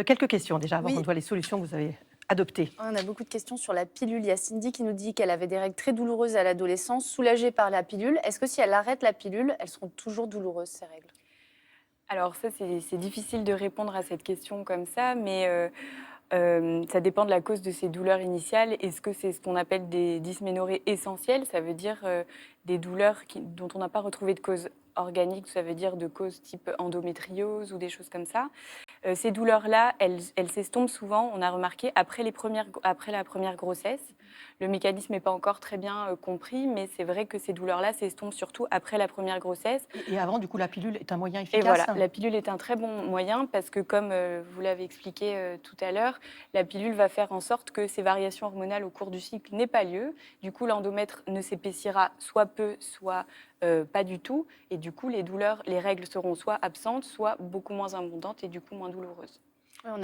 Quelques questions déjà avant qu'on Oui, voit les solutions que vous avez adoptées. on a beaucoup de questions sur la pilule. Il y a Cindy qui nous dit qu'elle avait des règles très douloureuses à l'adolescence, soulagée par la pilule. Est-ce que si elle arrête la pilule, elles seront toujours douloureuses, ces règles? Alors ça, c'est difficile de répondre à cette question comme ça, mais ça dépend de la cause de ces douleurs initiales. Est-ce que c'est ce qu'on appelle des dysménorrhées essentielles? Ça veut dire des douleurs dont on n'a pas retrouvé de cause organique, ça veut dire de cause type endométriose ou des choses comme ça. Ces douleurs-là, elles s'estompent souvent, on a remarqué, après la première grossesse. Le mécanisme n'est pas encore très bien compris, mais c'est vrai que ces douleurs-là s'estompent surtout après la première grossesse. Et avant, du coup, la pilule est un moyen Et efficace? voilà, la pilule est un très bon moyen parce que, comme vous l'avez expliqué tout à l'heure, la pilule va faire en sorte que ces variations hormonales au cours du cycle n'aient pas lieu. Du coup, l'endomètre ne s'épaissira soit peu, soit pas du tout. Et du coup, les règles seront soit absentes, soit beaucoup moins abondantes et du coup moins douloureuses. Ouais, on